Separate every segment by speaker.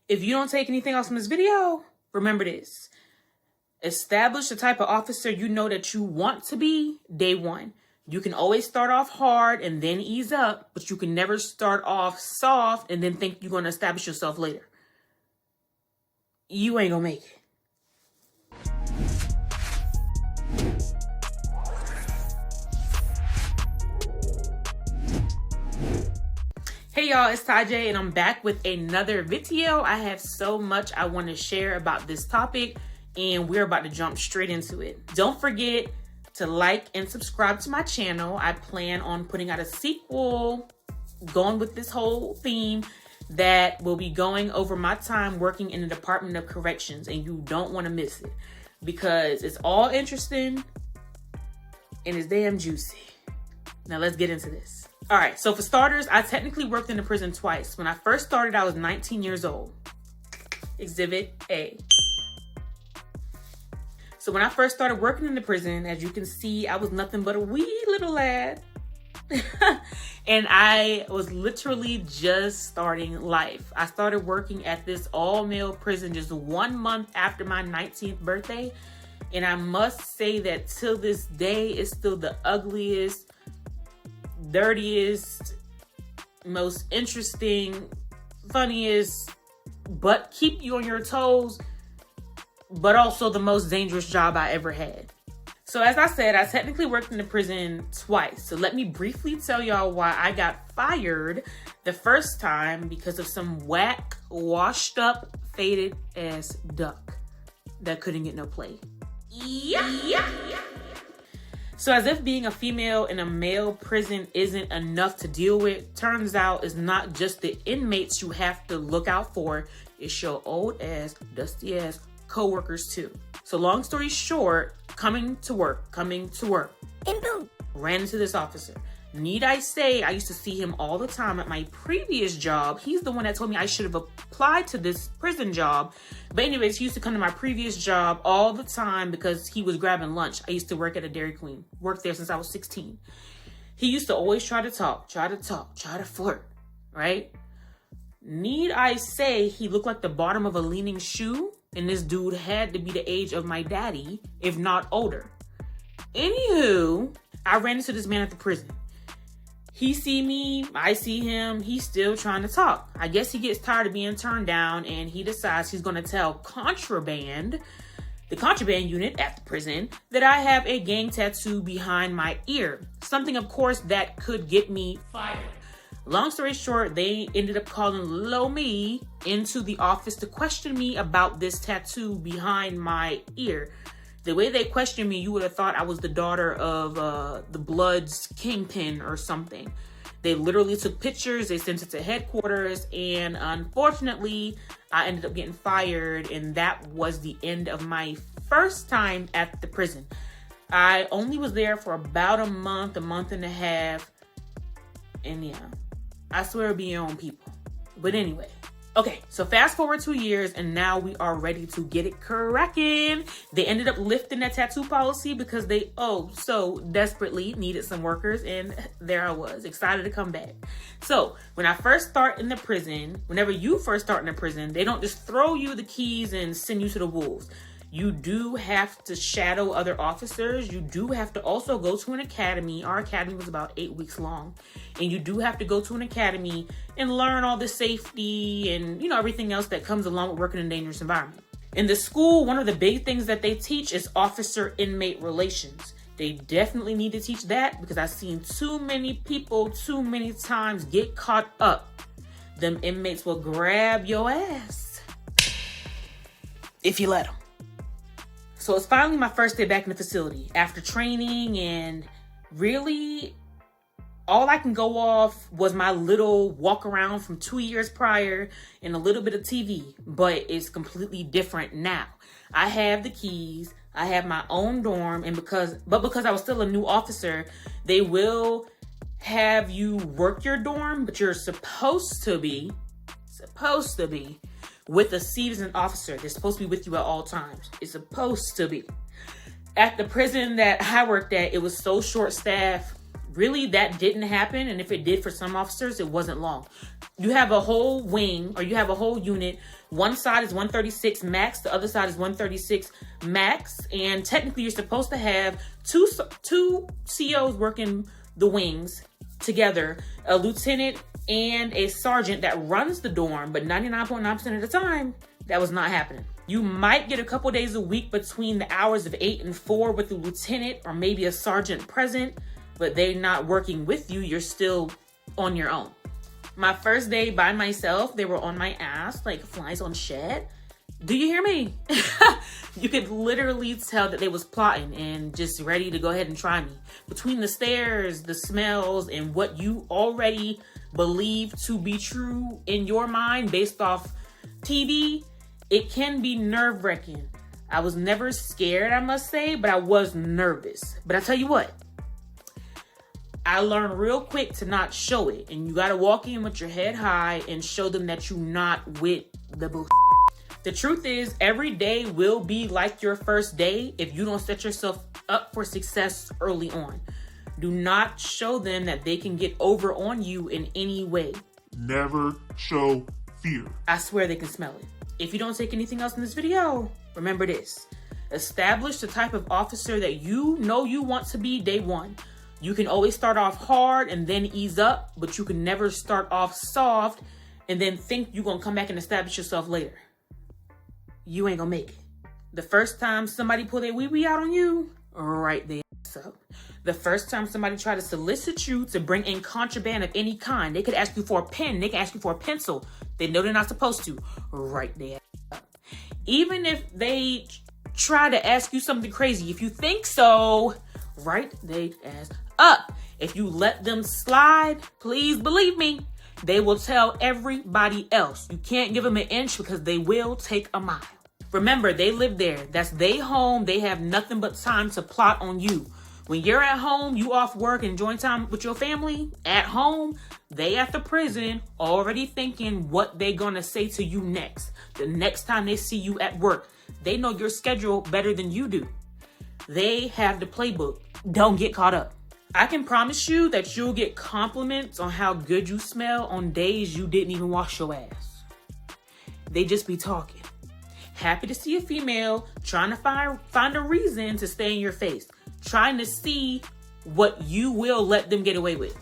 Speaker 1: If you don't take anything else from this video, remember this. Establish the type of officer you know that you want to be day one. You can always start off hard and then ease up, but you can never start off soft and then think you're going to establish yourself later. You ain't going to make it. Hey y'all, it's Tajay and I'm back with another video. I have so much I want to share about this topic and we're about to jump straight into it. Don't forget to like and subscribe to my channel. I plan on putting out a sequel going with this whole theme that will be going over my time working in the Department of Corrections, and you don't want to miss it because it's all interesting and it's damn juicy. Now let's get into this. All right, so for starters, I technically worked in the prison twice. When I first started, I was 19 years old. Exhibit A. So when I first started working in the prison, as you can see, I was nothing but a wee little lad. And I was literally just starting life. I started working at this all-male prison just 1 month after my 19th birthday. And I must say that till this day, it's still the ugliest, dirtiest, most interesting, funniest, but keep you on your toes, but also the most dangerous job I ever had. So as I said, I technically worked in the prison twice. So let me briefly tell y'all why I got fired the first time because of some whack, washed up, faded ass duck that couldn't get no play. Yeah. So as if being a female in a male prison isn't enough to deal with, turns out it's not just the inmates you have to look out for, it's your old ass, dusty ass co-workers too. So long story short, coming to work, and boom, ran into this officer. Need I say, I used to see him all the time at my previous job. He's the one that told me I should have applied to this prison job. But anyways, he used to come to my previous job all the time because he was grabbing lunch. I used to work at a Dairy Queen. Worked there since I was 16. He used to always try to flirt, right? Need I say, he looked like the bottom of a leaning shoe. And this dude had to be the age of my daddy, if not older. Anywho, I ran into this man at the prison. He see me, I see him, he's still trying to talk. I guess he gets tired of being turned down and he decides he's gonna tell contraband, the contraband unit at the prison, that I have a gang tattoo behind my ear. Something, of course, that could get me fired. Long story short, they ended up calling Lil Me into the office to question me about this tattoo behind my ear. The way they questioned me, you would have thought I was the daughter of the Blood's kingpin or something. They literally took pictures, they sent it to headquarters, and unfortunately, I ended up getting fired, and that was the end of my first time at the prison. I only was there for about a month and a half, and yeah, I swear be your own people. But anyway. Okay, so fast forward 2 years and now we are ready to get it cracking. They ended up lifting that tattoo policy because they so desperately needed some workers, and there I was, excited to come back. So when I first start in the prison, whenever you first start in the prison, they don't just throw you the keys and send you to the wolves. You do have to shadow other officers. You do have to also go to an academy. Our academy was about 8 weeks long. And you do have to go to an academy and learn all the safety and, everything else that comes along with working in a dangerous environment. In the school, one of the big things that they teach is officer-inmate relations. They definitely need to teach that because I've seen too many people too many times get caught up. Them inmates will grab your ass if you let them. So it's finally my first day back in the facility after training, and really all I can go off was my little walk around from 2 years prior and a little bit of TV, but it's completely different now. I have the keys, I have my own dorm, and because I was still a new officer, they will have you work your dorm, but you're supposed to be with a seasoned officer. They're supposed to be with you at all times. It's supposed to be. At the prison that I worked at, it was so short-staffed. Really, that didn't happen. And if it did for some officers, it wasn't long. You have a whole wing, or you have a whole unit. One side is 136 max. The other side is 136 max. And technically, you're supposed to have two COs working the wings together, a lieutenant and a sergeant that runs the dorm. But 99.9% of the time, that was not happening. You might get a couple days a week between the hours of 8 and 4 with a lieutenant or maybe a sergeant present, but they're not working with you. You're still on your own. My first day by myself, they were on my ass like flies on shit. Do you hear me? You could literally tell that they was plotting and just ready to go ahead and try me. Between the stares, the smells, and what you already believe to be true in your mind based off TV, it can be nerve-wracking. I was never scared, I must say, but I was nervous. But I tell you what, I learned real quick to not show it. And you gotta walk in with your head high and show them that you're not with the bullshit. The truth is, every day will be like your first day if you don't set yourself up for success early on. Do not show them that they can get over on you in any way.
Speaker 2: Never show fear.
Speaker 1: I swear they can smell it. If you don't take anything else in this video, remember this. Establish the type of officer that you know you want to be day one. You can always start off hard and then ease up, but you can never start off soft and then think you're gonna come back and establish yourself later. You ain't gonna make it. The first time somebody pull their wee-wee out on you, right there. So, the first time somebody try to solicit you to bring in contraband of any kind, they could ask you for a pen, they can ask you for a pencil. They know they're not supposed to, right there. Even if they try to ask you something crazy, if you think so, right they ass up. If you let them slide, please believe me, they will tell everybody else. You can't give them an inch because they will take a mile. Remember, they live there. That's their home. They have nothing but time to plot on you. When you're at home, you off work and enjoying time with your family, at home, they at the prison already thinking what they gonna say to you next. The next time they see you at work, they know your schedule better than you do. They have the playbook. Don't get caught up. I can promise you that you'll get compliments on how good you smell on days you didn't even wash your ass. They just be talking. Happy to see a female trying to find a reason to stay in your face. Trying to see what you will let them get away with.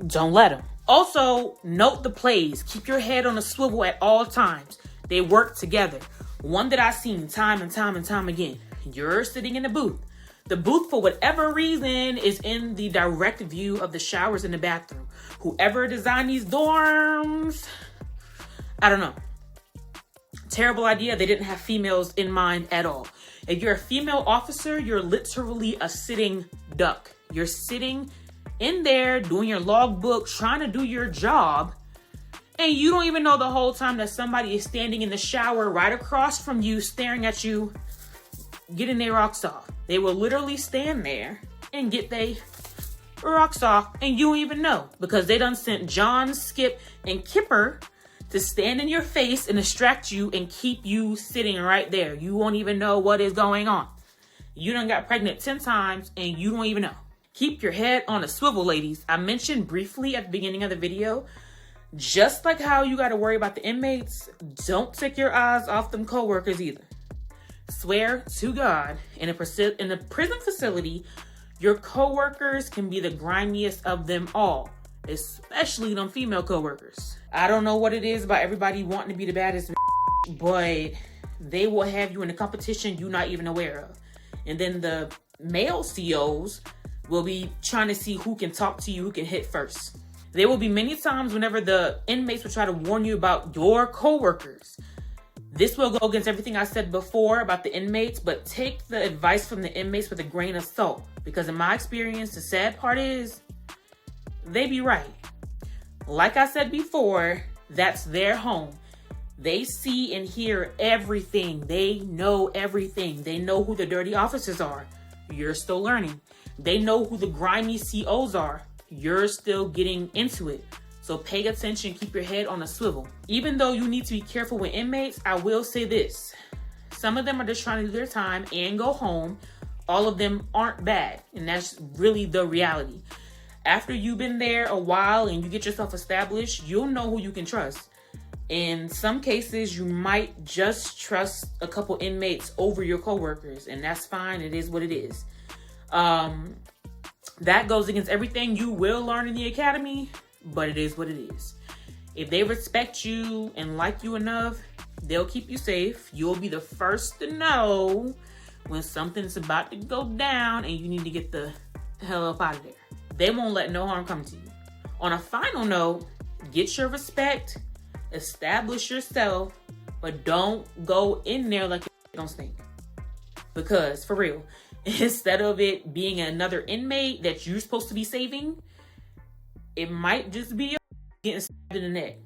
Speaker 1: Don't let them. Also, note the plays. Keep your head on a swivel at all times. They work together. One that I've seen time and time again. You're sitting in the booth. The booth, for whatever reason, is in the direct view of the showers in the bathroom. Whoever designed these dorms, I don't know. Terrible idea. They didn't have females in mind at all. If you're a female officer, you're literally a sitting duck. You're sitting in there doing your logbook, trying to do your job, and you don't even know the whole time that somebody is standing in the shower right across from you, staring at you, getting their rocks off. They will literally stand there and get their rocks off, and you don't even know because they done sent John, Skip, and Kipper to stand in your face and distract you and keep you sitting right there. You won't even know what is going on. You done got pregnant 10 times and you don't even know. Keep your head on a swivel, ladies. I mentioned briefly at the beginning of the video, just like how you got to worry about the inmates, don't take your eyes off them coworkers either. Swear to God, in a prison facility, your coworkers can be the grimiest of them all, especially them female coworkers. I don't know what it is about everybody wanting to be the baddest, but they will have you in a competition you're not even aware of. And then the male COs will be trying to see who can talk to you, who can hit first. There will be many times whenever the inmates will try to warn you about your coworkers. This will go against everything I said before about the inmates, but take the advice from the inmates with a grain of salt. Because in my experience, the sad part is, they be right. Like I said before, that's their home. They see and hear everything. They know everything. They know who the dirty officers are. You're still learning. They know who the grimy COs are. You're still getting into it. So pay attention, keep your head on a swivel. Even though you need to be careful with inmates, I will say this. Some of them are just trying to do their time and go home. All of them aren't bad, and that's really the reality. after you've been there a while and you get yourself established, you'll know who you can trust. In some cases, you might just trust a couple inmates over your coworkers, and that's fine. It is what it is. That goes against everything you will learn in the academy, but it is what it is. If they respect you and like you enough, they'll keep you safe. You'll be the first to know when something's about to go down and you need to get the hell up out of there. They won't let no harm come to you. On a final note, get your respect, establish yourself, but don't go in there like it don't stink. Because for real, instead of it being another inmate that you're supposed to be saving, it might just be you getting stabbed in the neck.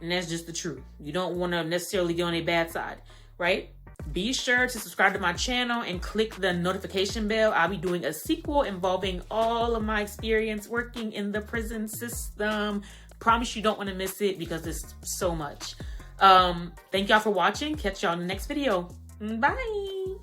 Speaker 1: And that's just the truth. You don't want to necessarily get on a bad side, right? Be sure to subscribe to my channel and click the notification bell. I'll be doing a sequel involving all of my experience working in the prison system. Promise you don't want to miss it because there's so much. Thank y'all for watching. Catch y'all in the next video. Bye.